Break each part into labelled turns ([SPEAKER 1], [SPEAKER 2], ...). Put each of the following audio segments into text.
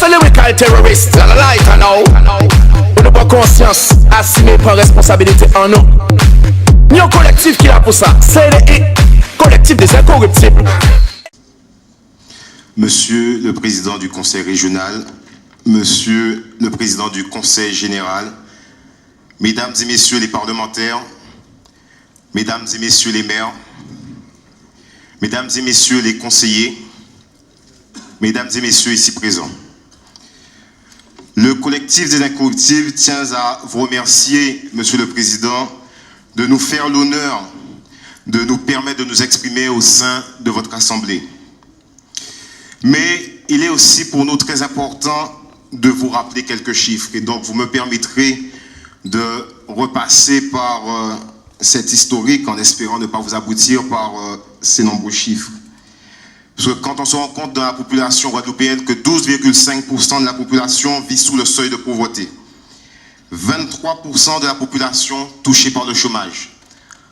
[SPEAKER 1] c'est lyrical terroriste, la light I know. On n'a pas conscience, assumé par responsabilité en nous. Ni un collectif qui a pour ça, c'est le collectif des incorruptibles.
[SPEAKER 2] Monsieur le Président du Conseil régional, Monsieur le Président du Conseil général, Mesdames et Messieurs les parlementaires, Mesdames et Messieurs les maires, Mesdames et Messieurs les conseillers, Mesdames et Messieurs ici présents. Le collectif des incorruptibles tient à vous remercier, Monsieur le Président, de nous faire l'honneur de nous permettre de nous exprimer au sein de votre Assemblée. Mais il est aussi pour nous très important de vous rappeler quelques chiffres. Et donc vous me permettrez de repasser par cet historique en espérant ne pas vous aboutir par ces nombreux chiffres. Parce que quand on se rend compte dans la population guadeloupéenne que 12,5% de la population vit sous le seuil de pauvreté, 23% de la population touchée par le chômage,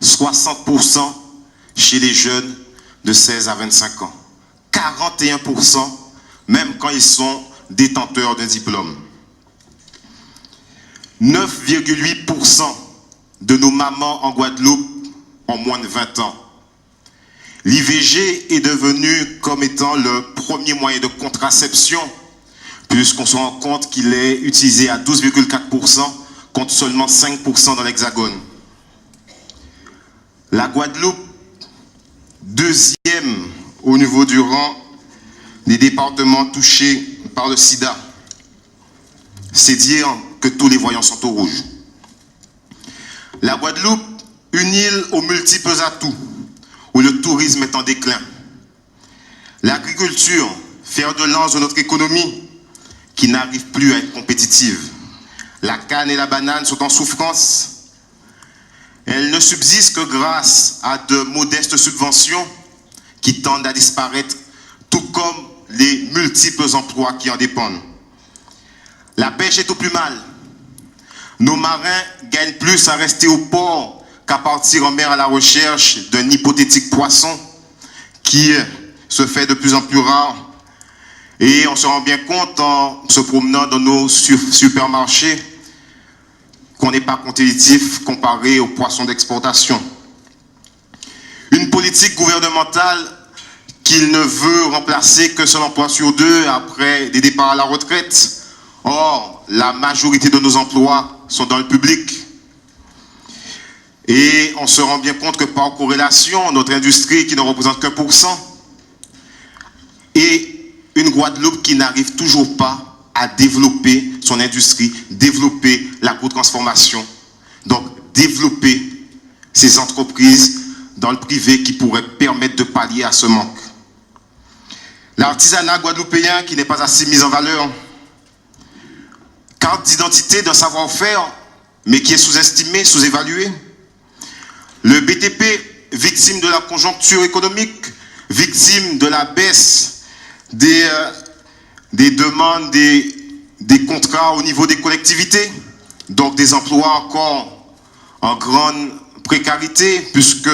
[SPEAKER 2] 60% chez les jeunes de 16 à 25 ans, 41% même quand ils sont détenteurs d'un diplôme. 9,8% de nos mamans en Guadeloupe ont moins de 20 ans. L'IVG est devenu comme étant le premier moyen de contraception, puisqu'on se rend compte qu'il est utilisé à 12,4% contre seulement 5% dans l'Hexagone. La Guadeloupe, deuxième au niveau du rang des départements touchés par le sida. C'est dire que tous les voyants sont au rouge. La Guadeloupe, une île aux multiples atouts, où le tourisme est en déclin. L'agriculture, fer de lance de notre économie, qui n'arrive plus à être compétitive. La canne et la banane sont en souffrance. Elles ne subsistent que grâce à de modestes subventions qui tendent à disparaître, tout comme les multiples emplois qui en dépendent. La pêche est au plus mal. Nos marins gagnent plus à rester au port qu'à partir en mer à la recherche d'un hypothétique poisson qui se fait de plus en plus rare. Et on se rend bien compte en se promenant dans nos supermarchés qu'on n'est pas compétitif comparé aux poissons d'exportation. Une politique gouvernementale qu'il ne veut remplacer que seul emploi sur deux après des départs à la retraite. Or, la majorité de nos emplois sont dans le public. Et on se rend bien compte que par corrélation, notre industrie qui ne représente qu'1%, et une Guadeloupe qui n'arrive toujours pas à développer son industrie, développer l'agro-transformation, donc développer ces entreprises dans le privé qui pourraient permettre de pallier à ce manque. L'artisanat guadeloupéen qui n'est pas assez mis en valeur, carte d'identité d'un savoir-faire, mais qui est sous-estimé, sous-évalué. Le BTP, victime de la conjoncture économique, victime de la baisse des demandes, des contrats au niveau des collectivités, donc des emplois encore en grande précarité, puisque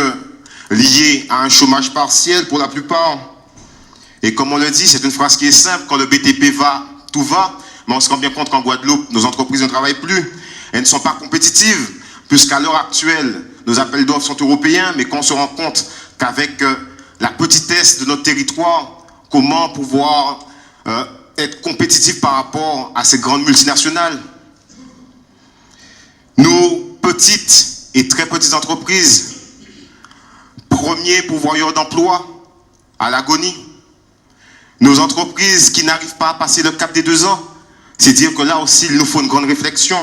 [SPEAKER 2] liés à un chômage partiel pour la plupart. Et comme on le dit, c'est une phrase qui est simple, quand le BTP va, tout va, mais on se rend bien compte qu'en Guadeloupe, nos entreprises ne travaillent plus, elles ne sont pas compétitives, puisqu'à l'heure actuelle, nos appels d'offres sont européens, mais quand on se rend compte qu'avec la petitesse de notre territoire, comment pouvoir être compétitif par rapport à ces grandes multinationales. Nos petites et très petites entreprises, premiers pourvoyeurs d'emplois à l'agonie. Nos entreprises qui n'arrivent pas à passer le cap des 2 ans, c'est dire que là aussi, il nous faut une grande réflexion.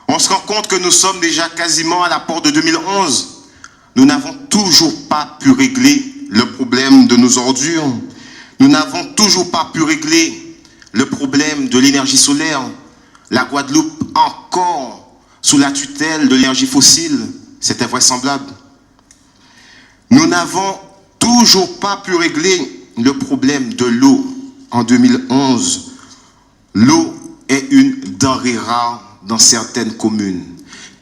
[SPEAKER 2] On se rend compte que nous sommes déjà quasiment à la porte de 2011. Nous n'avons toujours pas pu régler le problème de nos ordures. Nous n'avons toujours pas pu régler le problème de l'énergie solaire. La Guadeloupe encore sous la tutelle de l'énergie fossile. C'est invraisemblable. Nous n'avons toujours pas pu régler le problème de l'eau en 2011. L'eau est une denrée rare dans certaines communes.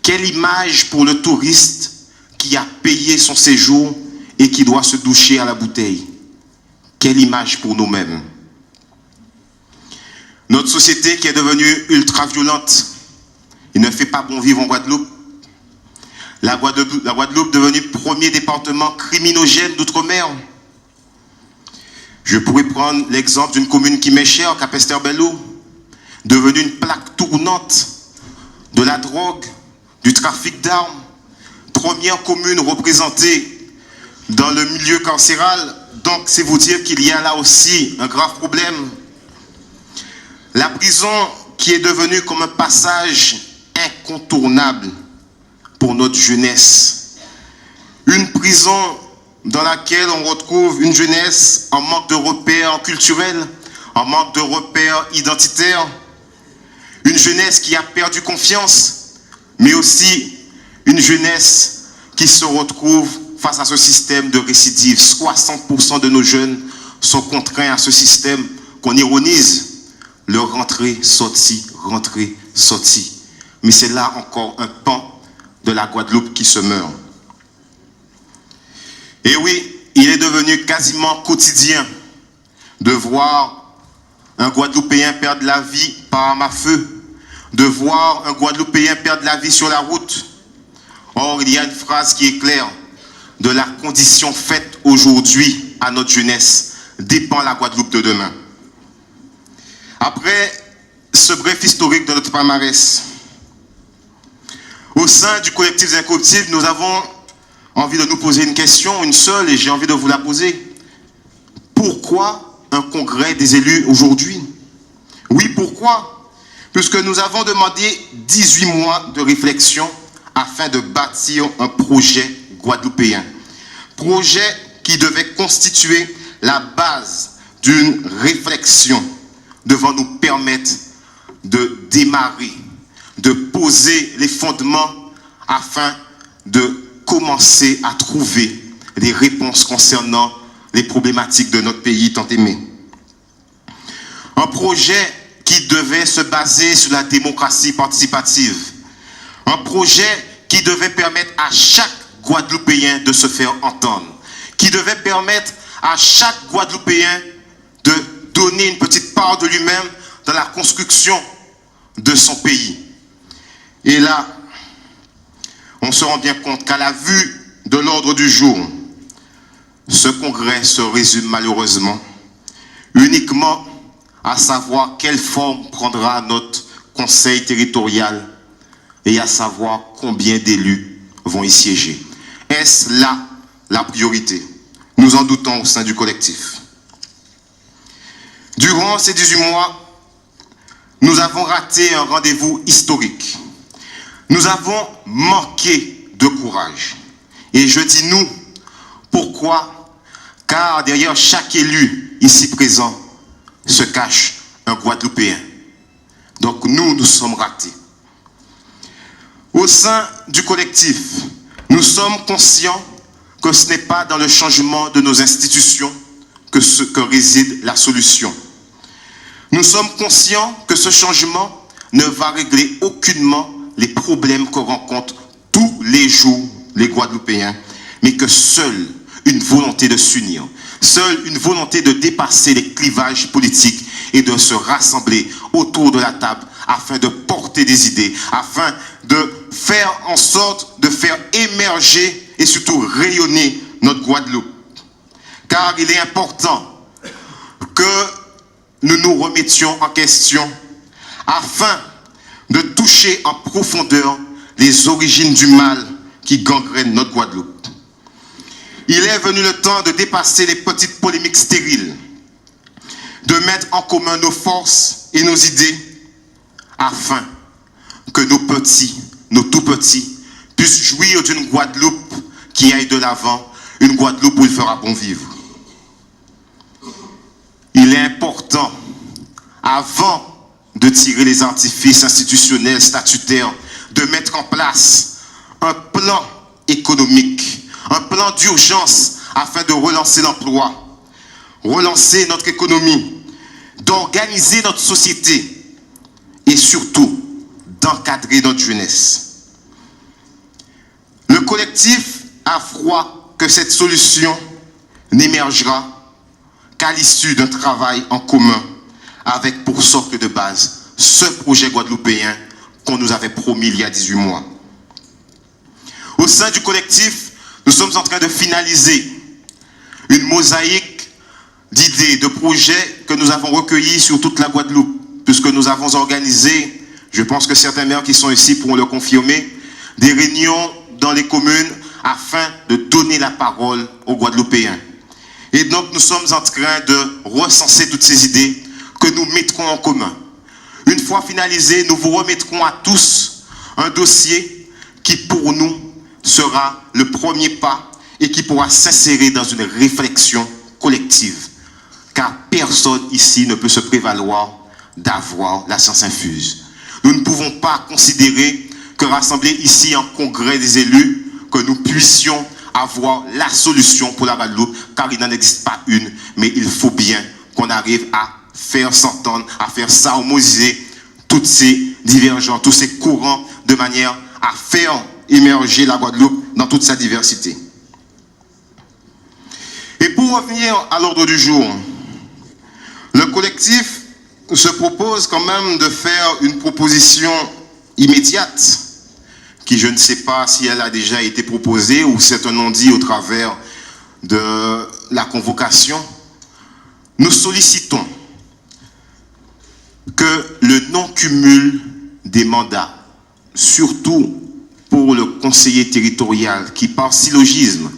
[SPEAKER 2] Quelle image pour le touriste qui a payé son séjour et qui doit se doucher à la bouteille. Quelle image pour nous-mêmes. Notre société qui est devenue ultra-violente, il ne fait pas bon vivre en Guadeloupe. La Guadeloupe devenue premier département criminogène d'outre-mer. Je pourrais prendre l'exemple d'une commune qui m'est chère, Capesterre-Belle-Eau, devenue une plaque tournante de la drogue, du trafic d'armes, première commune représentée dans le milieu carcéral. Donc, c'est vous dire qu'il y a là aussi un grave problème. La prison qui est devenue comme un passage incontournable pour notre jeunesse. Une prison dans laquelle on retrouve une jeunesse en manque de repères culturels, en manque de repères identitaires, une jeunesse qui a perdu confiance, mais aussi une jeunesse qui se retrouve face à ce système de récidive. 60% de nos jeunes sont contraints à ce système qu'on ironise, le rentrer-sortie, rentrer-sortie. Mais c'est là encore un pan de la Guadeloupe qui se meurt. Et oui, il est devenu quasiment quotidien de voir un Guadeloupéen perdre la vie par arme à feu, de voir un Guadeloupéen perdre la vie sur la route. Or, il y a une phrase qui est claire: de la condition faite aujourd'hui à notre jeunesse dépend la Guadeloupe de demain. Après ce bref historique de notre palmarès, au sein du collectif des Incorruptibles, nous avons envie de nous poser une question, une seule, et j'ai envie de vous la poser. Pourquoi un congrès des élus aujourd'hui? Oui, pourquoi? Puisque nous avons demandé 18 mois de réflexion afin de bâtir un projet guadeloupéen. Projet qui devait constituer la base d'une réflexion devant nous permettre de démarrer, de poser les fondements afin de commencer à trouver des réponses concernant les problématiques de notre pays tant aimé. Un projet qui devait se baser sur la démocratie participative. Un projet qui devait permettre à chaque Guadeloupéen de se faire entendre. Qui devait permettre à chaque Guadeloupéen de donner une petite part de lui-même dans la construction de son pays. Et là, on se rend bien compte qu'à la vue de l'ordre du jour, ce congrès se résume malheureusement uniquement à savoir quelle forme prendra notre conseil territorial et à savoir combien d'élus vont y siéger. Est-ce là la priorité? Nous en doutons au sein du collectif. Durant ces 18 mois, nous avons raté un rendez-vous historique. Nous avons manqué de courage. Et je dis nous, pourquoi? Car derrière chaque élu ici présent se cache un Guadeloupéen. Donc nous sommes ratés. Au sein du collectif, nous sommes conscients que ce n'est pas dans le changement de nos institutions que réside la solution. Nous sommes conscients que ce changement ne va régler aucunement les problèmes que rencontrent tous les jours les Guadeloupéens, mais que seule une volonté de s'unir, seule une volonté de dépasser les clivages politiques et de se rassembler autour de la table afin de porter des idées, afin de faire en sorte de faire émerger et surtout rayonner notre Guadeloupe. Car il est important que nous nous remettions en question afin de toucher en profondeur les origines du mal qui gangrène notre Guadeloupe. Il est venu le temps de dépasser les petites polémiques stériles, de mettre en commun nos forces et nos idées afin que nos petits, nos tout petits, puissent jouir d'une Guadeloupe qui aille de l'avant, une Guadeloupe où il fera bon vivre. Il est important, avant de tirer les artifices institutionnels, statutaires, de mettre en place un plan économique, un plan d'urgence afin de relancer l'emploi, relancer notre économie, d'organiser notre société et surtout d'encadrer notre jeunesse. Le collectif a froid que cette solution n'émergera qu'à l'issue d'un travail en commun avec pour socle de base ce projet guadeloupéen qu'on nous avait promis il y a 18 mois. Au sein du collectif, nous sommes en train de finaliser une mosaïque d'idées, de projets que nous avons recueillis sur toute la Guadeloupe, puisque nous avons organisé, je pense que certains maires qui sont ici pourront le confirmer, des réunions dans les communes afin de donner la parole aux Guadeloupéens. Et donc nous sommes en train de recenser toutes ces idées que nous mettrons en commun. Une fois finalisé, nous vous remettrons à tous un dossier qui pour nous sera le premier pas et qui pourra s'insérer dans une réflexion collective. Car personne ici ne peut se prévaloir d'avoir la science infuse. Nous ne pouvons pas considérer que rassemblés ici en congrès des élus, que nous puissions avoir la solution pour la Guadeloupe, car il n'en existe pas une, mais il faut bien qu'on arrive à faire s'entendre, à faire s'harmoniser toutes ces divergences, tous ces courants, de manière à faire émerger la Guadeloupe dans toute sa diversité. Et pour revenir à l'ordre du jour, le collectif se propose quand même de faire une proposition immédiate, qui je ne sais pas si elle a déjà été proposée ou c'est un non-dit au travers de la convocation. Nous sollicitons que le non-cumul des mandats, surtout pour le conseiller territorial qui par syllogisme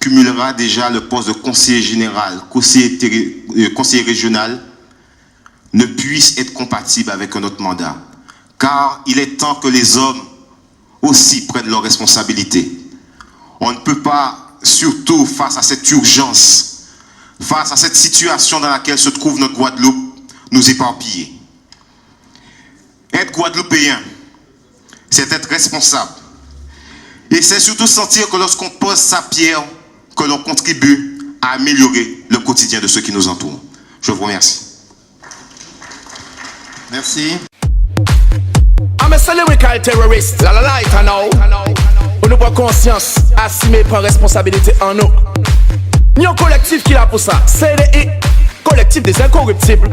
[SPEAKER 2] cumulera déjà le poste de conseiller général, conseiller régional, ne puisse être compatible avec un autre mandat. Car il est temps que les hommes aussi prennent leurs responsabilités. On ne peut pas, surtout face à cette urgence, face à cette situation dans laquelle se trouve notre Guadeloupe, nous éparpiller. Être guadeloupéen, c'est être responsable. Et c'est surtout sentir que lorsqu'on pose sa pierre, que l'on contribue à améliorer le quotidien de ceux qui nous entourent. Je vous remercie.
[SPEAKER 1] Merci. I'm a lyrical terrorist, la la la, it now. On n'a pas conscience, assumer prend responsabilité en nous. Nous un collectif qui est là pour ça, CDI, collectif des incorruptibles.